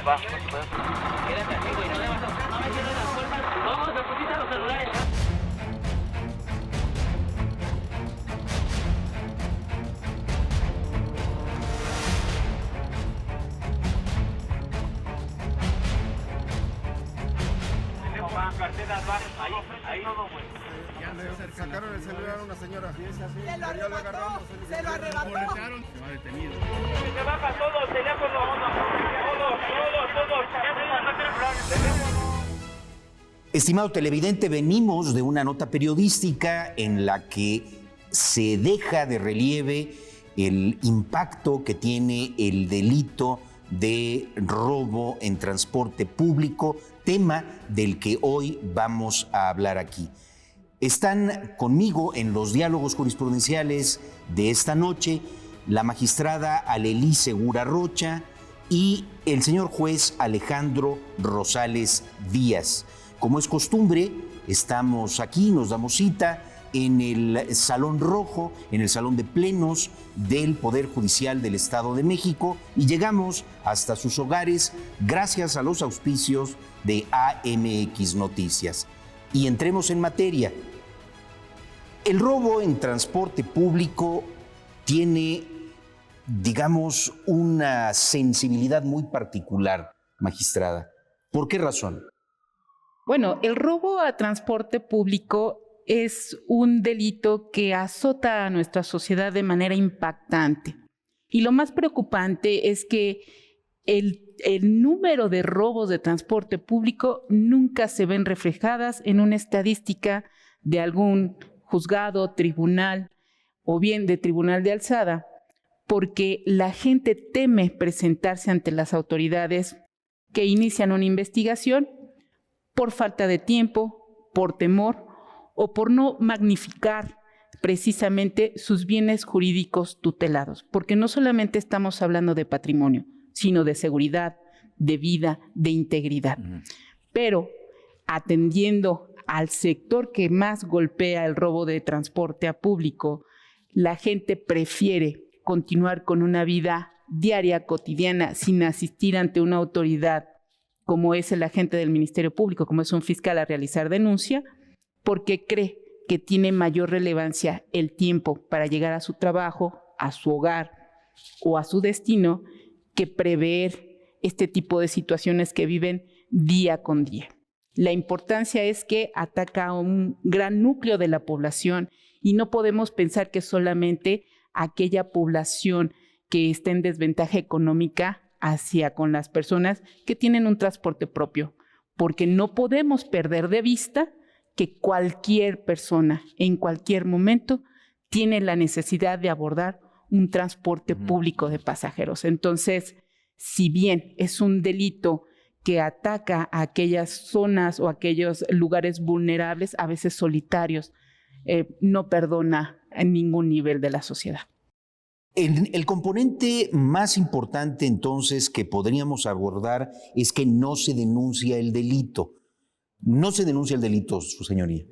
Va, quédate así, güey, no me cierres las puertas. Vamos, deposita los celulares. Ahí todo, güey. Sacaron el celular a una señora. Se lo arrebató, se lo arrebató. Se va detenido. Se baja todo, teléfono, todos. Estimado televidente, venimos de una nota periodística en la que se deja de relieve el impacto que tiene el delito de robo en transporte público, tema del que hoy vamos a hablar aquí. Están conmigo en los diálogos jurisprudenciales de esta noche la magistrada Alelí Segura Rocha y el señor juez Alejandro Rosales Díaz. Como es costumbre, estamos aquí, nos damos cita en el Salón Rojo, en el Salón de Plenos del Poder Judicial del Estado de México y llegamos hasta sus hogares gracias a los auspicios de AMX Noticias. Y entremos en materia. El robo en transporte público tiene, digamos, una sensibilidad muy particular, magistrada. ¿Por qué razón? Bueno, el robo a transporte público es un delito que azota a nuestra sociedad de manera impactante. Y lo más preocupante es que el número de robos de transporte público nunca se ven reflejadas en una estadística de algún juzgado, tribunal o bien de tribunal de alzada, porque la gente teme presentarse ante las autoridades que inician una investigación por falta de tiempo, por temor o por no magnificar precisamente sus bienes jurídicos tutelados, porque no solamente estamos hablando de patrimonio, sino de seguridad, de vida, de integridad. Pero atendiendo al sector que más golpea el robo de transporte a público, la gente prefiere continuar con una vida diaria, cotidiana, sin asistir ante una autoridad como es el agente del Ministerio Público, como es un fiscal a realizar denuncia, porque cree que tiene mayor relevancia el tiempo para llegar a su trabajo, a su hogar o a su destino, que prever este tipo de situaciones que viven día con día. La importancia es que ataca a un gran núcleo de la población y no podemos pensar que solamente aquella población que está en desventaja económica hacia con las personas que tienen un transporte propio, porque no podemos perder de vista que cualquier persona en cualquier momento tiene la necesidad de abordar un transporte público de pasajeros. Entonces, si bien es un delito que ataca a aquellas zonas o aquellos lugares vulnerables, a veces solitarios, no perdona a ningún nivel de la sociedad. El componente más importante entonces que podríamos abordar es que no se denuncia el delito. No se denuncia el delito, su señoría.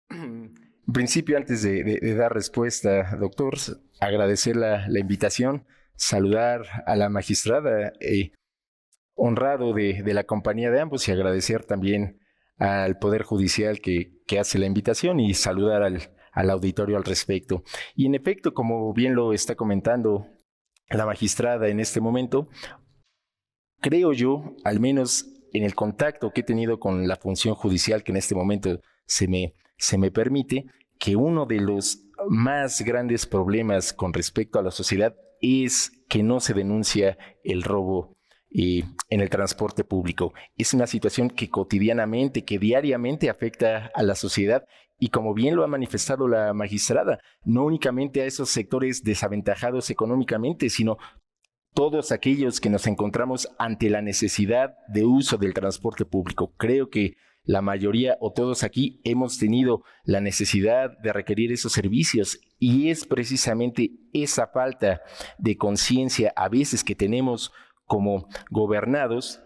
En principio, antes de dar respuesta, doctor, agradecer la invitación, saludar a la magistrada, honrado de la compañía de ambos y agradecer también al Poder Judicial que hace la invitación y saludar al auditorio al respecto. Y en efecto, como bien lo está comentando la magistrada en este momento, creo yo, al menos en el contacto que he tenido con la función judicial que en este momento se me permite, que uno de los más grandes problemas con respecto a la sociedad es que no se denuncia el robo en el transporte público. Es una situación que cotidianamente, que diariamente afecta a la sociedad y como bien lo ha manifestado la magistrada, no únicamente a esos sectores desaventajados económicamente, sino todos aquellos que nos encontramos ante la necesidad de uso del transporte público. Creo que la mayoría o todos aquí hemos tenido la necesidad de requerir esos servicios y es precisamente esa falta de conciencia a veces que tenemos como gobernados,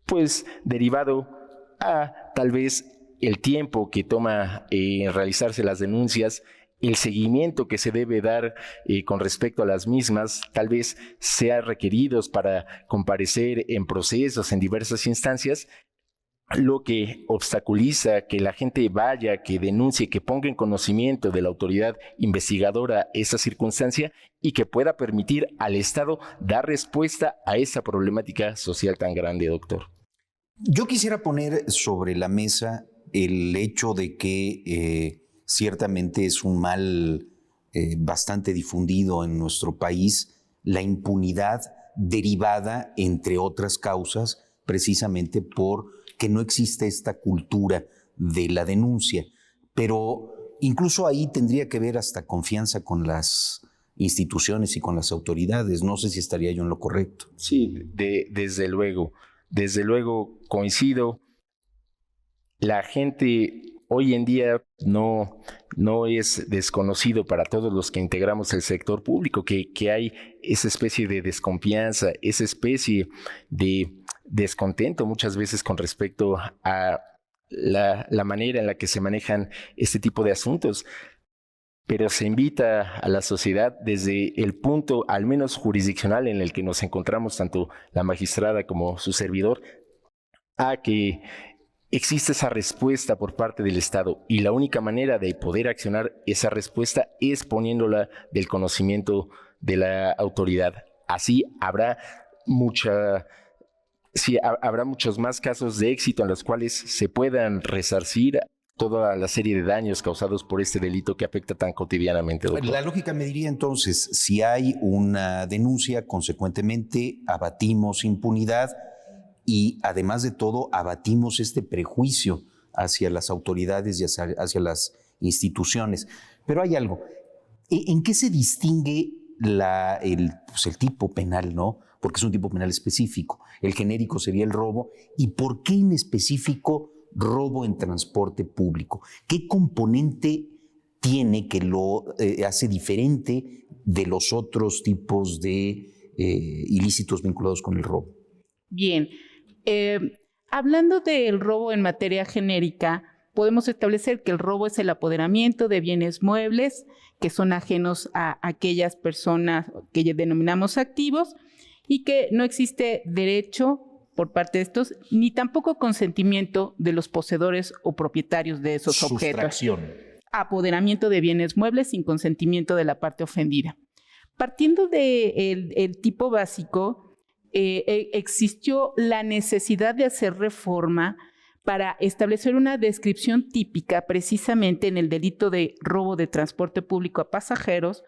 pues derivado a tal vez el tiempo que toma realizarse las denuncias, el seguimiento que se debe dar con respecto a las mismas, tal vez sean requeridos para comparecer en procesos, en diversas instancias, lo que obstaculiza que la gente vaya, que denuncie, que ponga en conocimiento de la autoridad investigadora esa circunstancia y que pueda permitir al Estado dar respuesta a esa problemática social tan grande, doctor. Yo quisiera poner sobre la mesa el hecho de que ciertamente es un mal bastante difundido en nuestro país, la impunidad derivada, entre otras causas, precisamente por que no existe esta cultura de la denuncia. Pero incluso ahí tendría que ver hasta confianza con las instituciones y con las autoridades. No sé si estaría yo en lo correcto. Sí, desde luego coincido. La gente hoy en día no es desconocido para todos los que integramos el sector público, que hay esa especie de desconfianza, esa especie de descontento muchas veces con respecto a la manera en la que se manejan este tipo de asuntos. Pero se invita a la sociedad desde el punto, al menos jurisdiccional, en el que nos encontramos, tanto la magistrada como su servidor, a que existe esa respuesta por parte del Estado, y la única manera de poder accionar esa respuesta es poniéndola del conocimiento de la autoridad. Así habrá muchos más casos de éxito en los cuales se puedan resarcir toda la serie de daños causados por este delito que afecta tan cotidianamente, doctor. La lógica me diría entonces, si hay una denuncia, consecuentemente abatimos impunidad y además de todo abatimos este prejuicio hacia las autoridades y hacia las instituciones. Pero hay algo, ¿en qué se distingue el tipo penal, ¿no? Porque es un tipo penal específico. El genérico sería el robo. ¿Y por qué en específico robo en transporte público? ¿Qué componente tiene que lo hace diferente de los otros tipos de ilícitos vinculados con el robo? Bien, hablando del robo en materia genérica, podemos establecer que el robo es el apoderamiento de bienes muebles que son ajenos a aquellas personas que denominamos activos y que no existe derecho por parte de estos, ni tampoco consentimiento de los poseedores o propietarios de esos objetos. Apoderamiento de bienes muebles sin consentimiento de la parte ofendida. Partiendo del tipo básico, existió la necesidad de hacer reforma para establecer una descripción típica precisamente en el delito de robo de transporte público a pasajeros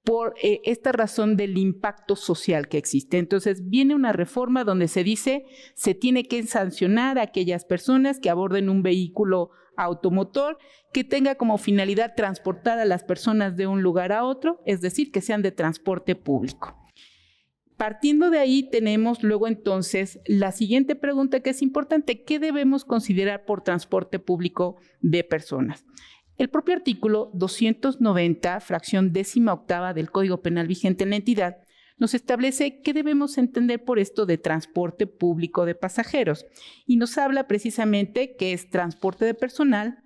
por esta razón del impacto social que existe. Entonces viene una reforma donde se dice se tiene que sancionar a aquellas personas que aborden un vehículo automotor que tenga como finalidad transportar a las personas de un lugar a otro, es decir, que sean de transporte público. Partiendo de ahí tenemos luego entonces la siguiente pregunta que es importante: ¿qué debemos considerar por transporte público de personas? El propio artículo 290, fracción 18ª del Código Penal vigente en la entidad, nos establece qué debemos entender por esto de transporte público de pasajeros y nos habla precisamente que es transporte de personal,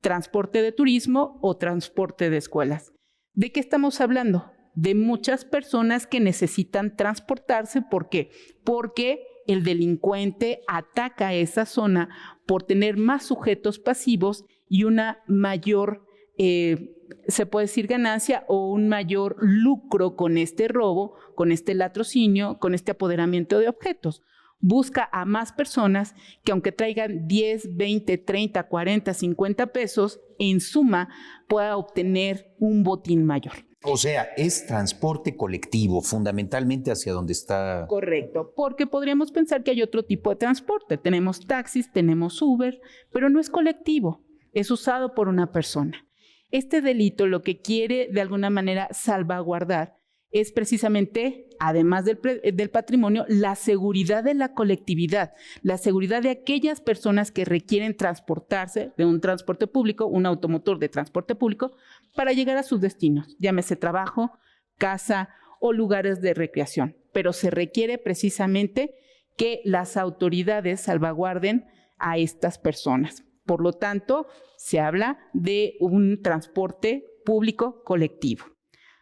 transporte de turismo o transporte de escuelas. ¿De qué estamos hablando? De muchas personas que necesitan transportarse. ¿Por qué? Porque el delincuente ataca esa zona por tener más sujetos pasivos y una mayor, se puede decir, ganancia o un mayor lucro con este robo, con este latrocinio, con este apoderamiento de objetos. Busca a más personas que aunque traigan 10, 20, 30, 40, 50 pesos, en suma pueda obtener un botín mayor. O sea, es transporte colectivo, fundamentalmente hacia donde está... Correcto, porque podríamos pensar que hay otro tipo de transporte. Tenemos taxis, tenemos Uber, pero no es colectivo, es usado por una persona. Este delito lo que quiere de alguna manera salvaguardar es precisamente, además del patrimonio, la seguridad de la colectividad, la seguridad de aquellas personas que requieren transportarse de un transporte público, un automotor de transporte público, para llegar a sus destinos, llámese trabajo, casa o lugares de recreación. Pero se requiere precisamente que las autoridades salvaguarden a estas personas. Por lo tanto, se habla de un transporte público colectivo.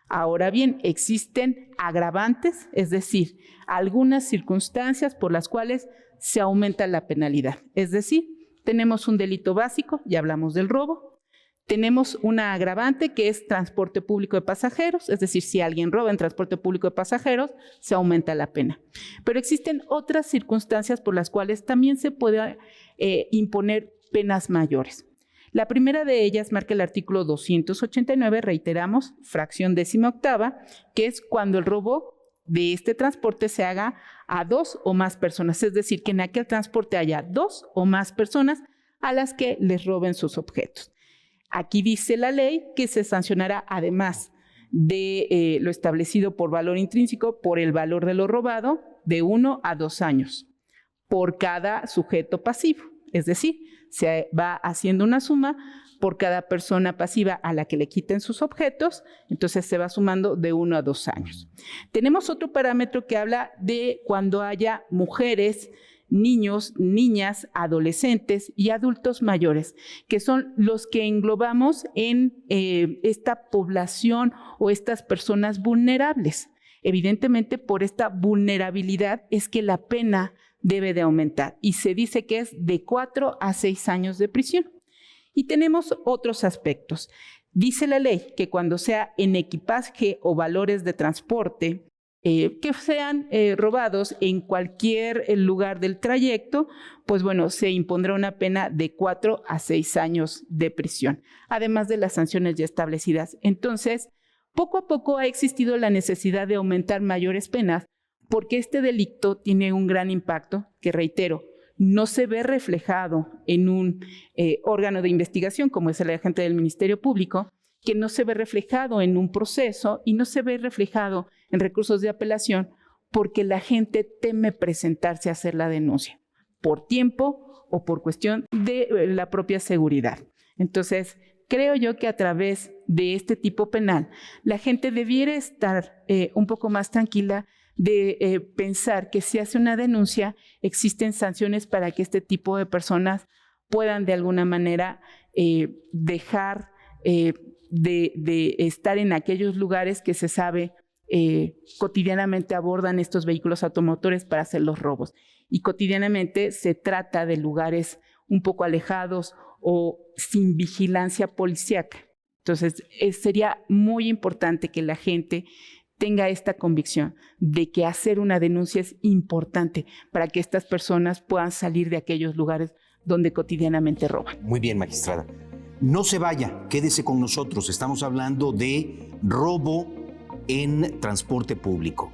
Ahora bien, existen agravantes, es decir, algunas circunstancias por las cuales se aumenta la penalidad. Es decir, tenemos un delito básico, ya hablamos del robo, tenemos una agravante que es transporte público de pasajeros, es decir, si alguien roba en transporte público de pasajeros, se aumenta la pena. Pero existen otras circunstancias por las cuales también se puede imponer penas mayores. La primera de ellas marca el artículo 289, reiteramos, fracción 18ª, que es cuando el robo de este transporte se haga a 2 o más personas, es decir, que en aquel transporte haya 2 o más personas a las que les roben sus objetos. Aquí dice la ley que se sancionará, además de lo establecido por valor intrínseco, por el valor de lo robado, de 1 a 2 años por cada sujeto pasivo. Es decir, se va haciendo una suma por cada persona pasiva a la que le quiten sus objetos, entonces se va sumando de 1 a 2 años. Tenemos otro parámetro que habla de cuando haya mujeres, niños, niñas, adolescentes y adultos mayores, que son los que englobamos en esta población o estas personas vulnerables. Evidentemente, por esta vulnerabilidad es que la pena debe de aumentar y se dice que es de 4 a 6 años de prisión. Y tenemos otros aspectos. Dice la ley que cuando sea en equipaje o valores de transporte que sean robados en cualquier lugar del trayecto, pues bueno, se impondrá una pena de 4 a 6 años de prisión, además de las sanciones ya establecidas. Entonces, poco a poco ha existido la necesidad de aumentar mayores penas porque este delito tiene un gran impacto que, reitero, no se ve reflejado en un órgano de investigación como es el agente del Ministerio Público, que no se ve reflejado en un proceso y no se ve reflejado en recursos de apelación porque la gente teme presentarse a hacer la denuncia por tiempo o por cuestión de la propia seguridad. Entonces, creo yo que a través de este tipo penal, la gente debiera estar un poco más tranquila de pensar que si hace una denuncia, existen sanciones para que este tipo de personas puedan de alguna manera dejar de estar en aquellos lugares que se sabe cotidianamente abordan estos vehículos automotores para hacer los robos. Y cotidianamente se trata de lugares un poco alejados o sin vigilancia policíaca. Entonces, sería muy importante que la gente tenga esta convicción de que hacer una denuncia es importante para que estas personas puedan salir de aquellos lugares donde cotidianamente roban. Muy bien, magistrada. No se vaya, quédese con nosotros. Estamos hablando de robo en transporte público.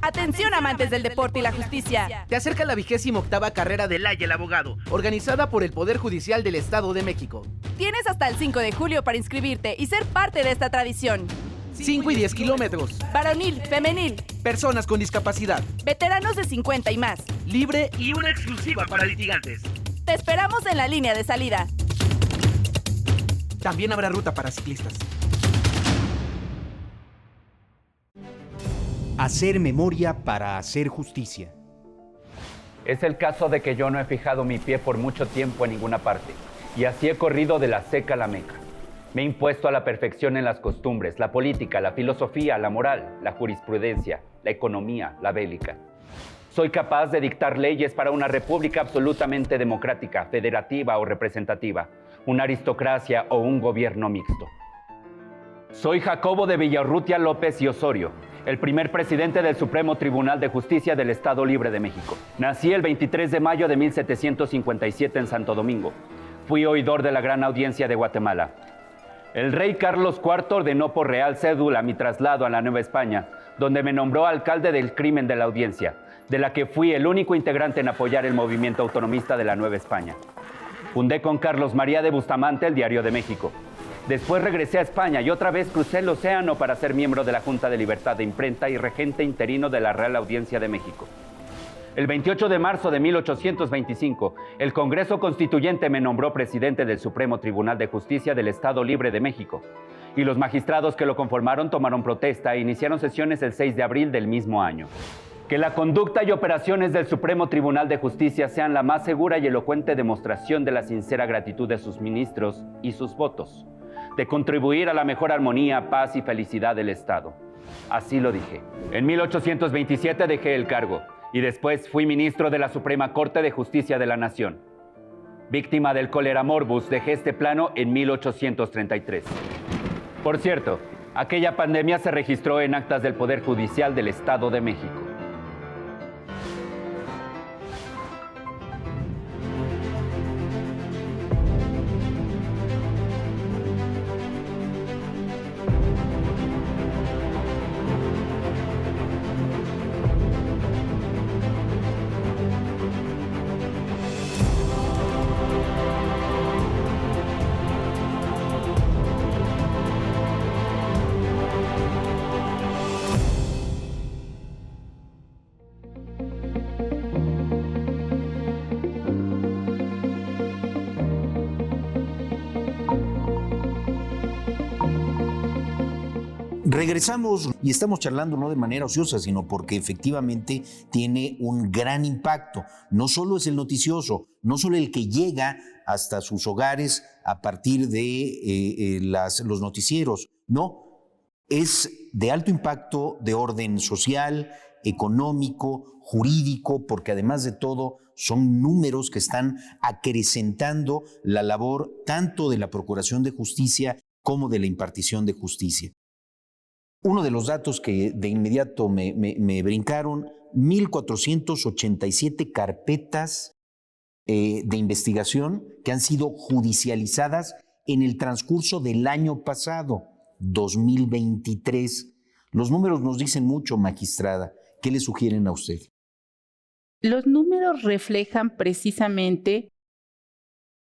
Atención, amantes del deporte y la justicia. Te acerca la 28ª carrera de Laya el Abogado, organizada por el Poder Judicial del Estado de México. Tienes hasta el 5 de julio para inscribirte y ser parte de esta tradición. 5 y 10 kilómetros. Varonil, femenil. Personas con discapacidad. Veteranos de 50 y más. Libre Y una exclusiva para litigantes. Te esperamos en la línea de salida. También habrá ruta para ciclistas. Hacer memoria para hacer justicia. Es el caso de que yo no he fijado mi pie por mucho tiempo en ninguna parte, y así he corrido de la seca a la meca. Me he impuesto a la perfección en las costumbres, la política, la filosofía, la moral, la jurisprudencia, la economía, la bélica. Soy capaz de dictar leyes para una república absolutamente democrática, federativa o representativa, una aristocracia o un gobierno mixto. Soy Jacobo de Villarrutia López y Osorio, el primer presidente del Supremo Tribunal de Justicia del Estado Libre de México. Nací el 23 de mayo de 1757 en Santo Domingo. Fui oidor de la Gran Audiencia de Guatemala. El rey Carlos IV ordenó por real cédula mi traslado a la Nueva España, donde me nombró alcalde del crimen de la audiencia, de la que fui el único integrante en apoyar el movimiento autonomista de la Nueva España. Fundé con Carlos María de Bustamante el Diario de México. Después regresé a España y otra vez crucé el océano para ser miembro de la Junta de Libertad de Imprenta y regente interino de la Real Audiencia de México. El 28 de marzo de 1825, el Congreso Constituyente me nombró presidente del Supremo Tribunal de Justicia del Estado Libre de México. y los magistrados que lo conformaron tomaron protesta e iniciaron sesiones el 6 de abril del mismo año. Que la conducta y operaciones del Supremo Tribunal de Justicia sean la más segura y elocuente demostración de la sincera gratitud de sus ministros y sus votos, de contribuir a la mejor armonía, paz y felicidad del Estado. Así lo dije. En 1827 dejé el cargo y después fui ministro de la Suprema Corte de Justicia de la Nación. Víctima del cólera morbus, dejé este plano en 1833. Por cierto, aquella pandemia se registró en actas del Poder Judicial del Estado de México. Regresamos y estamos charlando no de manera ociosa, sino porque efectivamente tiene un gran impacto. No solo es el noticioso, no solo el que llega hasta sus hogares a partir de los noticieros, no, es de alto impacto de orden social, económico, jurídico, porque además de todo son números que están acrecentando la labor tanto de la Procuración de Justicia como de la impartición de justicia. Uno de los datos que de inmediato me brincaron, 1,487 carpetas de investigación que han sido judicializadas en el transcurso del año pasado, 2023. Los números nos dicen mucho, magistrada. ¿Qué le sugieren a usted? Los números reflejan precisamente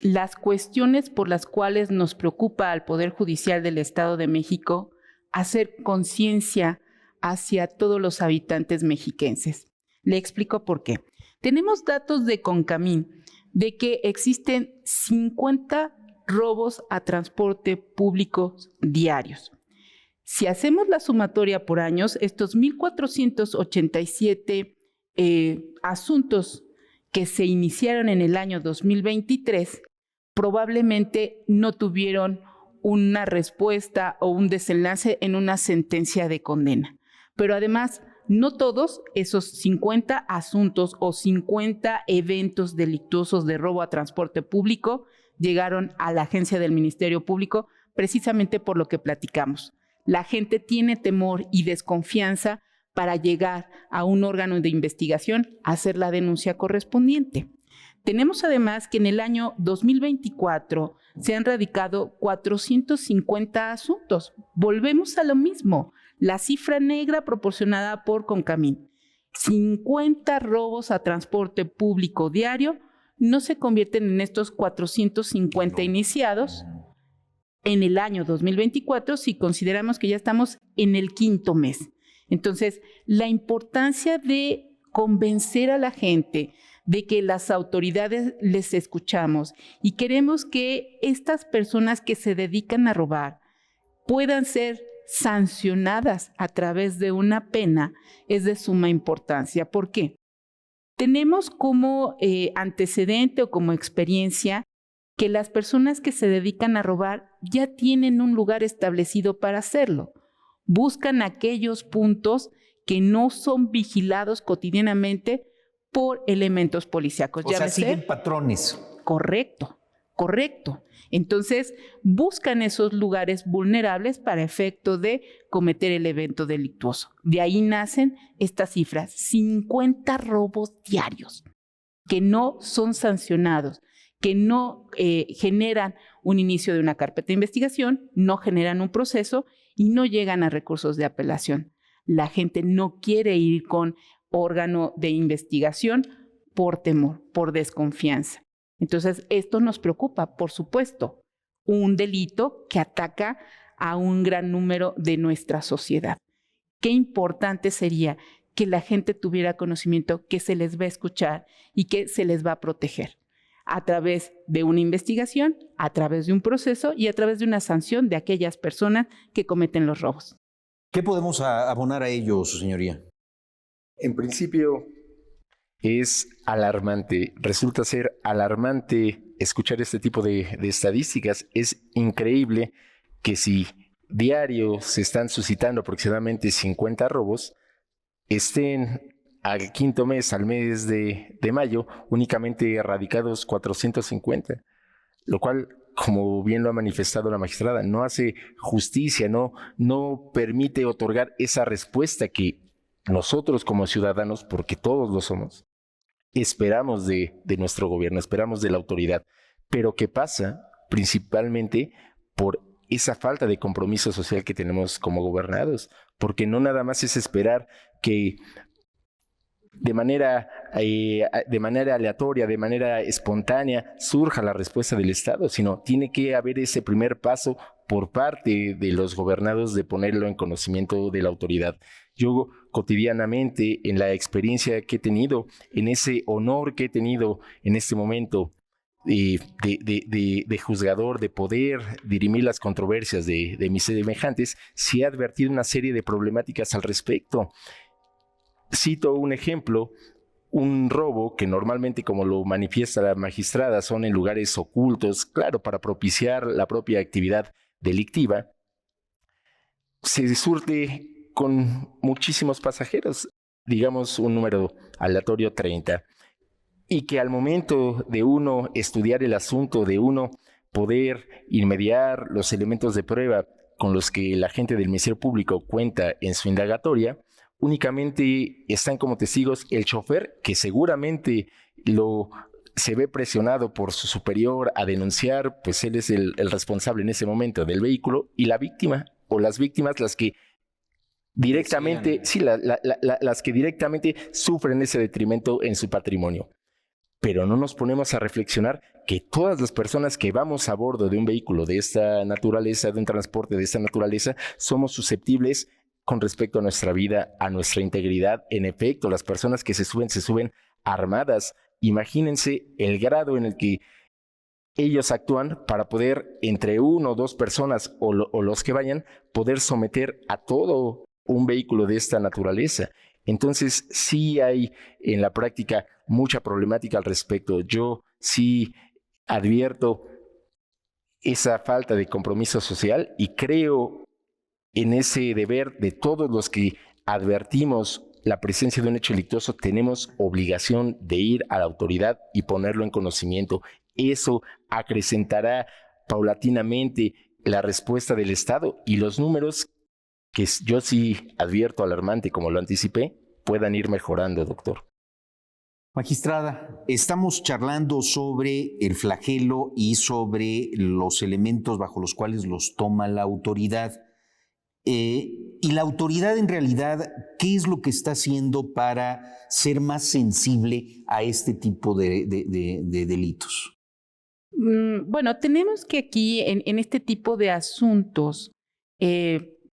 las cuestiones por las cuales nos preocupa al Poder Judicial del Estado de México hacer conciencia hacia todos los habitantes mexiquenses. Le explico por qué. Tenemos datos de CONCAMIN de que existen 50 robos a transporte público diarios. Si hacemos la sumatoria por años, estos 1,487 asuntos que se iniciaron en el año 2023 probablemente no tuvieron una respuesta o un desenlace en una sentencia de condena. Pero además, no todos esos 50 asuntos o 50 eventos delictuosos de robo a transporte público llegaron a la agencia del Ministerio Público precisamente por lo que platicamos. La gente tiene temor y desconfianza para llegar a un órgano de investigación a hacer la denuncia correspondiente. Tenemos además que en el año 2024 se han radicado 450 asuntos. Volvemos a lo mismo, la cifra negra proporcionada por CONCAMIN. 50 robos a transporte público diario no se convierten en estos 450 iniciados en el año 2024 si consideramos que ya estamos en el quinto mes. Entonces, la importancia de convencer a la gente de que las autoridades les escuchamos y queremos que estas personas que se dedican a robar puedan ser sancionadas a través de una pena es de suma importancia. ¿Por qué? Tenemos como antecedente o como experiencia que las personas que se dedican a robar ya tienen un lugar establecido para hacerlo. Buscan aquellos puntos que no son vigilados cotidianamente por elementos policíacos. O sea, siguen patrones. Correcto, correcto. Entonces, buscan esos lugares vulnerables para efecto de cometer el evento delictuoso. De ahí nacen estas cifras, 50 robos diarios que no son sancionados, que no generan un inicio de una carpeta de investigación, no generan un proceso y no llegan a recursos de apelación. La gente no quiere ir con órgano de investigación por temor, por desconfianza. Entonces, esto nos preocupa, por supuesto, un delito que ataca a un gran número de nuestra sociedad. Qué importante sería que la gente tuviera conocimiento que se les va a escuchar y que se les va a proteger. a través de una investigación, a través de un proceso y a través de una sanción de aquellas personas que cometen los robos. ¿Qué podemos abonar a ello, su señoría? En principio es alarmante, resulta ser alarmante escuchar este tipo de estadísticas. Es increíble que si diario se están suscitando aproximadamente 50 robos, estén al quinto mes, al mes de mayo, únicamente erradicados 450, lo cual, como bien lo ha manifestado la magistrada, no hace justicia, no permite otorgar esa respuesta que nosotros como ciudadanos, porque todos lo somos, esperamos de nuestro gobierno, esperamos de la autoridad. Pero ¿qué pasa? Principalmente por esa falta de compromiso social que tenemos como gobernados, porque no nada más es esperar que de manera aleatoria, de manera espontánea, surja la respuesta del Estado, sino tiene que haber ese primer paso por parte de los gobernados de ponerlo en conocimiento de la autoridad. Yo cotidianamente, en la experiencia que he tenido, en ese honor que he tenido en este momento de juzgador, de poder dirimir las controversias de mis semejantes, sí he advertido una serie de problemáticas al respecto. Cito un ejemplo: un robo que normalmente, como lo manifiesta la magistrada, son en lugares ocultos, claro, para propiciar la propia actividad delictiva, se surte con muchísimos pasajeros, digamos un número aleatorio 30, y que al momento de uno estudiar el asunto, de uno poder inmediar los elementos de prueba con los que el agente del Ministerio Público cuenta en su indagatoria, únicamente están como testigos el chofer, que seguramente se ve presionado por su superior a denunciar, pues él es el responsable en ese momento del vehículo, y la víctima o las víctimas las que directamente, las que directamente sufren ese detrimento en su patrimonio. Pero no nos ponemos a reflexionar que todas las personas que vamos a bordo de un vehículo de esta naturaleza, de un transporte de esta naturaleza, somos susceptibles con respecto a nuestra vida, a nuestra integridad. En efecto, las personas que se suben armadas. Imagínense el grado en el que ellos actúan para poder, entre uno o dos personas o los que vayan, poder someter a todo un vehículo de esta naturaleza. Entonces, sí hay en la práctica mucha problemática al respecto. Yo sí advierto esa falta de compromiso social y creo en ese deber de todos los que advertimos la presencia de un hecho delictuoso. Tenemos obligación de ir a la autoridad y ponerlo en conocimiento. Eso acrecentará paulatinamente la respuesta del Estado y los números, que yo sí advierto alarmante, como lo anticipé, puedan ir mejorando, doctor. Magistrada, estamos charlando sobre el flagelo y sobre los elementos bajo los cuales los toma la autoridad. Y la autoridad, en realidad, ¿qué es lo que está haciendo para ser más sensible a este tipo de delitos? Bueno, tenemos que aquí, en este tipo de asuntos,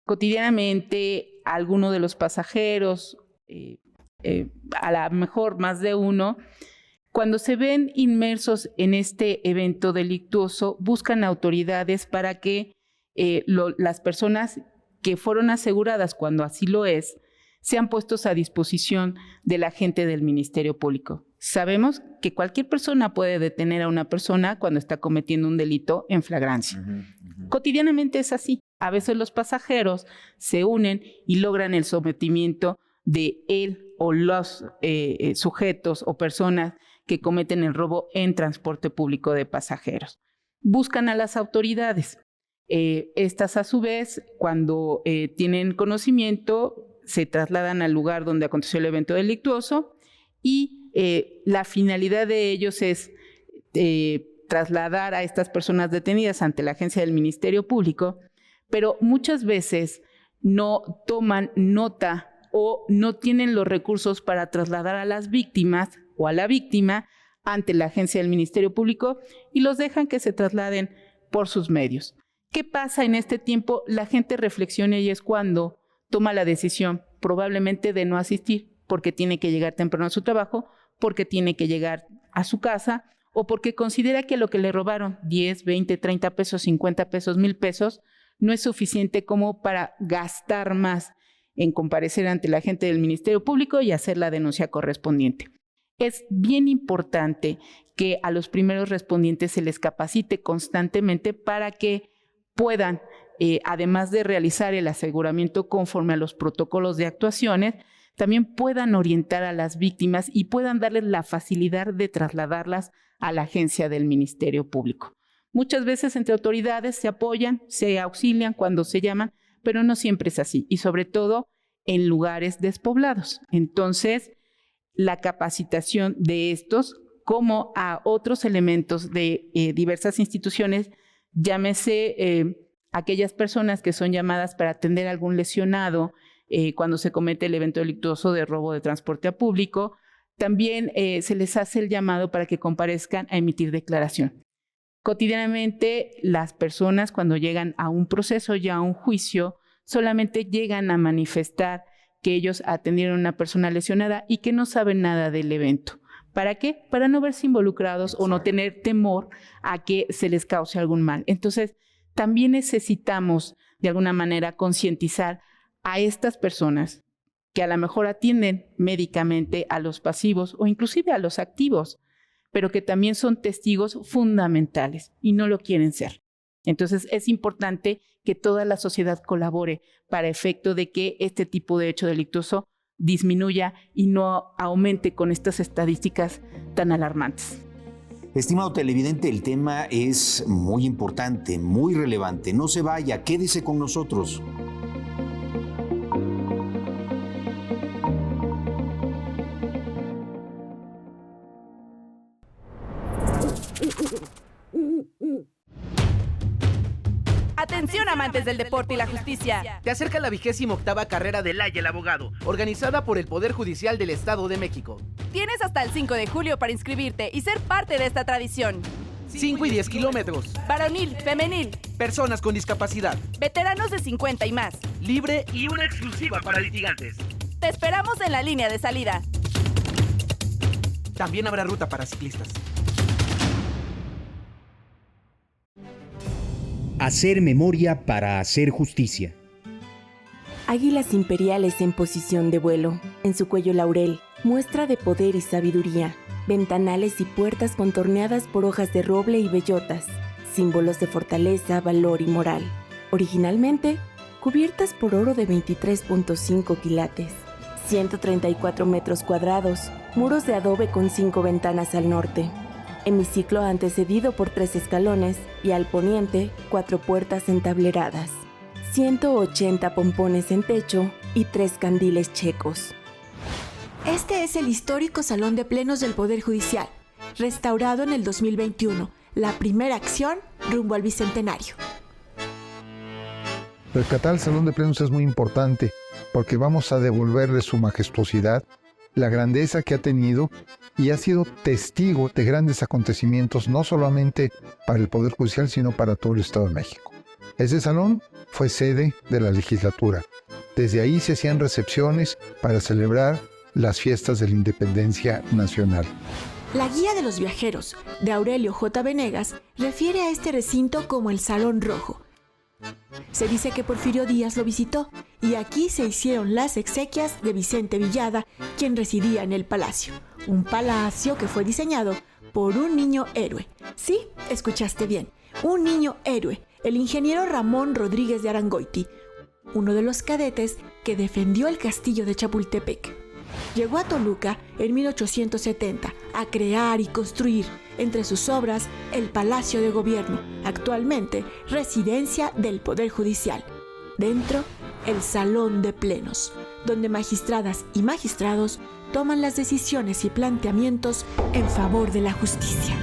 cotidianamente alguno de los pasajeros, a lo mejor más de uno, cuando se ven inmersos en este evento delictuoso, buscan autoridades para que las personas que fueron aseguradas, cuando así lo es, sean puestos a disposición del agente del Ministerio Público. Sabemos que cualquier persona puede detener a una persona cuando está cometiendo un delito en flagrancia. Cotidianamente es así. A veces los pasajeros se unen y logran el sometimiento de él o los sujetos o personas que cometen el robo en transporte público de pasajeros. Buscan a las autoridades. Estas, a su vez, cuando tienen conocimiento, se trasladan al lugar donde aconteció el evento delictuoso y la finalidad de ellos es trasladar a estas personas detenidas ante la agencia del Ministerio Público, pero muchas veces no toman nota o no tienen los recursos para trasladar a las víctimas o a la víctima ante la agencia del Ministerio Público y los dejan que se trasladen por sus medios. ¿Qué pasa en este tiempo? La gente reflexiona y es cuando toma la decisión probablemente de no asistir porque tiene que llegar temprano a su trabajo, porque tiene que llegar a su casa o porque considera que lo que le robaron, 10, 20, 30 pesos, 50 pesos, 1,000 pesos, no es suficiente como para gastar más en comparecer ante la gente del Ministerio Público y hacer la denuncia correspondiente. Es bien importante que a los primeros respondientes se les capacite constantemente para que puedan, además de realizar el aseguramiento conforme a los protocolos de actuaciones, también puedan orientar a las víctimas y puedan darles la facilidad de trasladarlas a la agencia del Ministerio Público. Muchas veces entre autoridades se apoyan, se auxilian cuando se llaman, pero no siempre es así, y sobre todo en lugares despoblados. Entonces, la capacitación de estos, como a otros elementos de diversas instituciones, llámese aquellas personas que son llamadas para atender a algún lesionado cuando se comete el evento delictuoso de robo de transporte a público, también se les hace el llamado para que comparezcan a emitir declaración. Cotidianamente, las personas cuando llegan a un proceso y a un juicio, solamente llegan a manifestar que ellos atendieron a una persona lesionada y que no saben nada del evento. ¿Para qué? Para no verse involucrados o no tener temor a que se les cause algún mal. Entonces, también necesitamos de alguna manera concientizar a estas personas que a lo mejor atienden médicamente a los pasivos o inclusive a los activos, pero que también son testigos fundamentales y no lo quieren ser. Entonces, es importante que toda la sociedad colabore para efecto de que este tipo de hecho delictuoso disminuya y no aumente con estas estadísticas tan alarmantes. Estimado televidente, el tema es muy importante, muy relevante. No se vaya, quédese con nosotros. Atención, amantes del deporte y la justicia. Te acerca la 28ª carrera de Laya el Abogado, organizada por el Poder Judicial del Estado de México. Tienes hasta el 5 de julio para inscribirte y ser parte de esta tradición. 5 y 10 kilómetros. Varonil, femenil, Personas con discapacidad. veteranos de 50 y más. Libre y una exclusiva para litigantes. Te esperamos en la línea de salida. También habrá ruta para ciclistas. Hacer memoria para hacer justicia. Águilas imperiales en posición de vuelo, en su cuello laurel, muestra de poder y sabiduría, ventanales y puertas contorneadas por hojas de roble y bellotas, símbolos de fortaleza, valor y moral. Originalmente, cubiertas por oro de 23.5 quilates, 134 metros cuadrados, muros de adobe con 5 ventanas al norte. Hemiciclo antecedido por 3 escalones y al poniente 4 puertas entableradas, 180 pompones en techo y 3 candiles checos. Este es el histórico Salón de Plenos del Poder Judicial, restaurado en el 2021, la primera acción rumbo al Bicentenario. Rescatar el Salón de Plenos es muy importante porque vamos a devolverle su majestuosidad, la grandeza que ha tenido y ha sido testigo de grandes acontecimientos, no solamente para el Poder Judicial, sino para todo el Estado de México. Ese salón fue sede de la legislatura. Desde ahí se hacían recepciones para celebrar las fiestas de la Independencia Nacional. La Guía de los Viajeros, de Aurelio J. Venegas, refiere a este recinto como el Salón Rojo. Se dice que Porfirio Díaz lo visitó y aquí se hicieron las exequias de Vicente Villada, quien residía en el palacio. Un palacio que fue diseñado por un niño héroe. Sí, escuchaste bien, un niño héroe, el ingeniero Ramón Rodríguez de Arangoiti, uno de los cadetes que defendió el castillo de Chapultepec. Llegó a Toluca en 1870 a crear y construir, entre sus obras, el Palacio de Gobierno, actualmente residencia del Poder Judicial. Dentro, el Salón de Plenos, donde magistradas y magistrados toman las decisiones y planteamientos en favor de la justicia.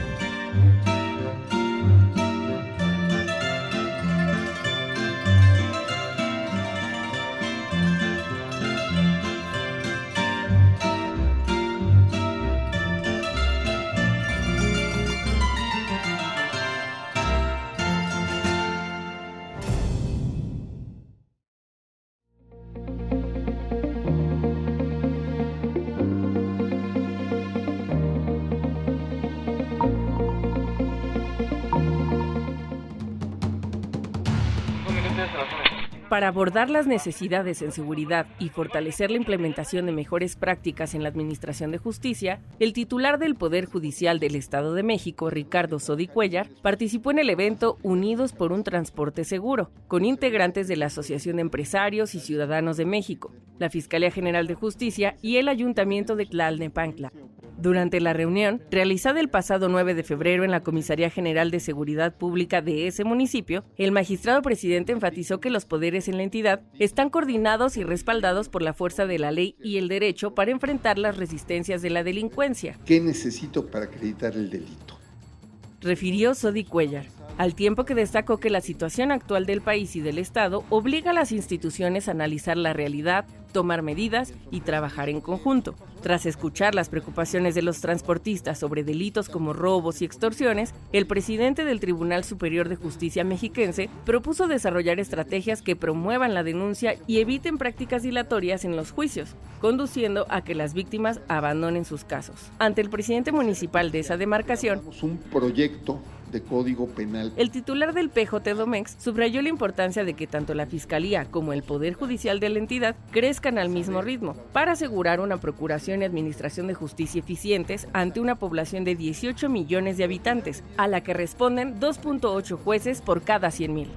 Para abordar las necesidades en seguridad y fortalecer la implementación de mejores prácticas en la administración de justicia, el titular del Poder Judicial del Estado de México, Ricardo Sodi Cuéllar, participó en el evento Unidos por un Transporte Seguro, con integrantes de la Asociación de Empresarios y Ciudadanos de México, la Fiscalía General de Justicia y el Ayuntamiento de Tlalnepantla. Durante la reunión, realizada el pasado 9 de febrero en la Comisaría General de Seguridad Pública de ese municipio, el magistrado presidente enfatizó que los poderes en la entidad están coordinados y respaldados por la fuerza de la ley y el derecho para enfrentar las resistencias de la delincuencia. ¿Qué necesito para acreditar el delito? Refirió Sodi Cuéllar, al tiempo que destacó que la situación actual del país y del Estado obliga a las instituciones a analizar la realidad, tomar medidas y trabajar en conjunto. Tras escuchar las preocupaciones de los transportistas sobre delitos como robos y extorsiones, el presidente del Tribunal Superior de Justicia mexiquense propuso desarrollar estrategias que promuevan la denuncia y eviten prácticas dilatorias en los juicios, conduciendo a que las víctimas abandonen sus casos. Ante el presidente municipal de esa demarcación, un proyecto de Código Penal. El titular del PJT-Domex subrayó la importancia de que tanto la Fiscalía como el Poder Judicial de la entidad crezcan al mismo ritmo para asegurar una procuración y administración de justicia eficientes ante una población de 18 millones de habitantes, a la que responden 2.8 jueces por cada 100,000.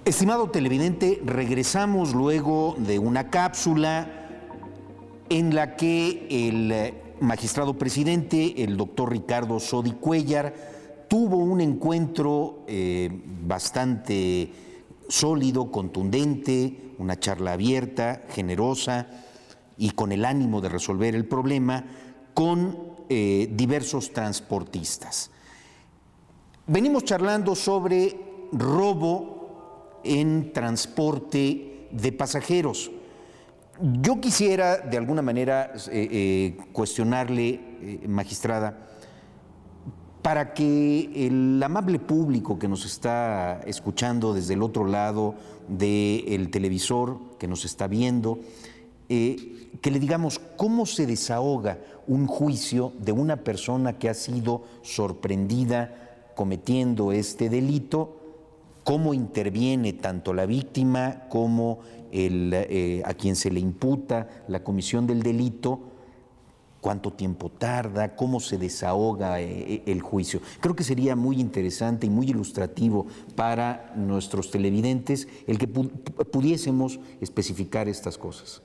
Estimado televidente, regresamos luego de una cápsula en la que el magistrado presidente, el doctor Ricardo Sodi Cuéllar, tuvo un encuentro bastante sólido, contundente, una charla abierta, generosa y con el ánimo de resolver el problema con diversos transportistas. Venimos charlando sobre robo en transporte de pasajeros. Yo quisiera, de alguna manera, cuestionarle, magistrada, para que el amable público que nos está escuchando desde el otro lado del televisor, que nos está viendo, que le digamos cómo se desahoga un juicio de una persona que ha sido sorprendida cometiendo este delito, cómo interviene tanto la víctima como a quien se le imputa la comisión del delito, cuánto tiempo tarda, cómo se desahoga el juicio. Creo que sería muy interesante y muy ilustrativo para nuestros televidentes el que pudiésemos especificar estas cosas.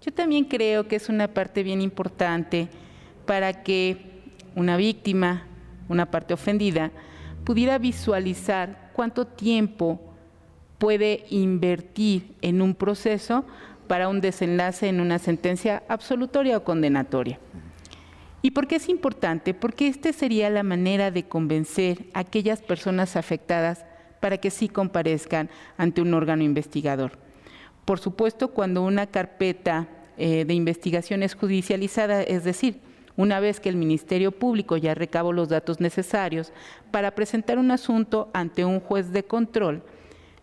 Yo también creo que es una parte bien importante para que una víctima, una parte ofendida, pudiera visualizar cuánto tiempo puede invertir en un proceso para un desenlace en una sentencia absolutoria o condenatoria. ¿Y por qué es importante? Porque esta sería la manera de convencer a aquellas personas afectadas para que sí comparezcan ante un órgano investigador. Por supuesto, cuando una carpeta de investigación es judicializada, es decir, una vez que el Ministerio Público ya recabó los datos necesarios para presentar un asunto ante un juez de control,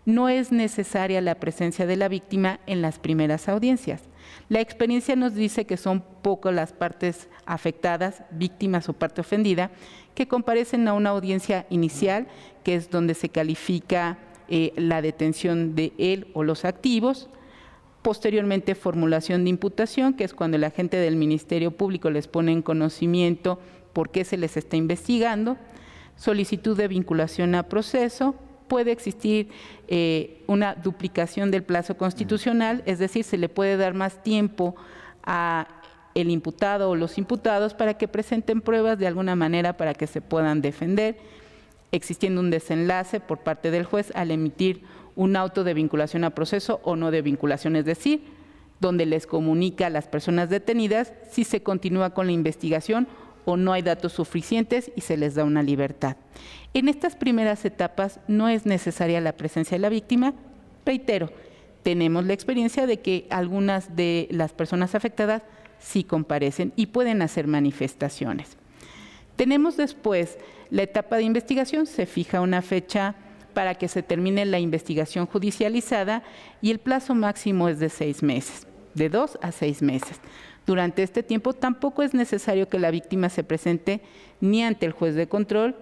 no es necesaria la presencia de la víctima en las primeras audiencias. La experiencia nos dice que son pocas las partes afectadas, víctimas o parte ofendida, que comparecen a una audiencia inicial, que es donde se califica la detención de él o los activos. Posteriormente, formulación de imputación, que es cuando el agente del Ministerio Público les pone en conocimiento por qué se les está investigando. Solicitud de vinculación a proceso. Puede existir una duplicación del plazo constitucional, es decir, se le puede dar más tiempo a el imputado o los imputados para que presenten pruebas de alguna manera para que se puedan defender, existiendo un desenlace por parte del juez al emitir un auto de vinculación a proceso o no de vinculación, es decir, donde les comunica a las personas detenidas si se continúa con la investigación o no hay datos suficientes y se les da una libertad. En estas primeras etapas no es necesaria la presencia de la víctima. Reitero, tenemos la experiencia de que algunas de las personas afectadas sí comparecen y pueden hacer manifestaciones. Tenemos después la etapa de investigación, se fija una fecha para que se termine la investigación judicializada y el plazo máximo es de 6 meses, de 2 a 6 meses. Durante este tiempo tampoco es necesario que la víctima se presente ni ante el juez de control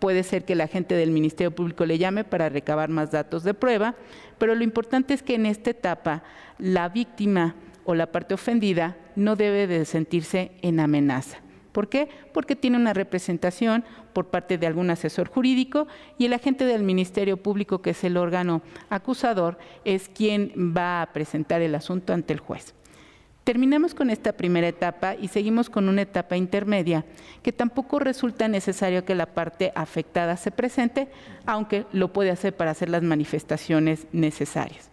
puede ser que la gente del Ministerio Público le llame para recabar más datos de prueba, pero lo importante es que en esta etapa la víctima o la parte ofendida no debe de sentirse en amenaza. ¿Por qué? Porque tiene una representación por parte de algún asesor jurídico y el agente del Ministerio Público, que es el órgano acusador, es quien va a presentar el asunto ante el juez. Terminamos con esta primera etapa y seguimos con una etapa intermedia que tampoco resulta necesario que la parte afectada se presente, aunque lo puede hacer para hacer las manifestaciones necesarias.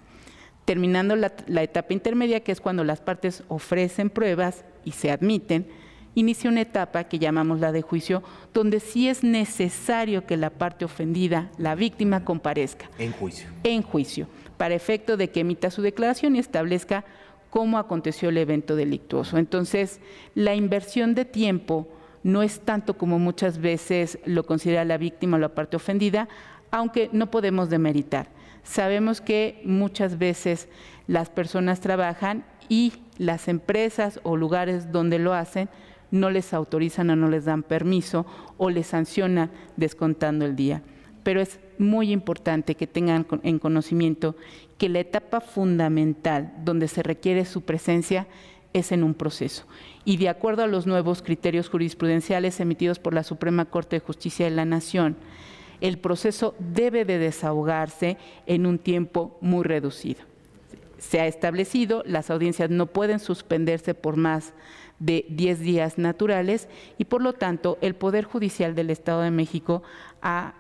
Terminando la etapa intermedia, que es cuando las partes ofrecen pruebas y se admiten, inicia una etapa que llamamos la de juicio, donde sí es necesario que la parte ofendida, la víctima, comparezca. En juicio. En juicio, para efecto de que emita su declaración y establezca cómo aconteció el evento delictuoso. Entonces, la inversión de tiempo no es tanto como muchas veces lo considera la víctima o la parte ofendida, aunque no podemos demeritar. Sabemos que muchas veces las personas trabajan y las empresas o lugares donde lo hacen no les autorizan o no les dan permiso o les sancionan descontando el día. Pero es muy importante que tengan en conocimiento que la etapa fundamental donde se requiere su presencia es en un proceso. Y de acuerdo a los nuevos criterios jurisprudenciales emitidos por la Suprema Corte de Justicia de la Nación, el proceso debe de desahogarse en un tiempo muy reducido. Se ha establecido, las audiencias no pueden suspenderse por más de 10 días naturales y por lo tanto el Poder Judicial del Estado de México ha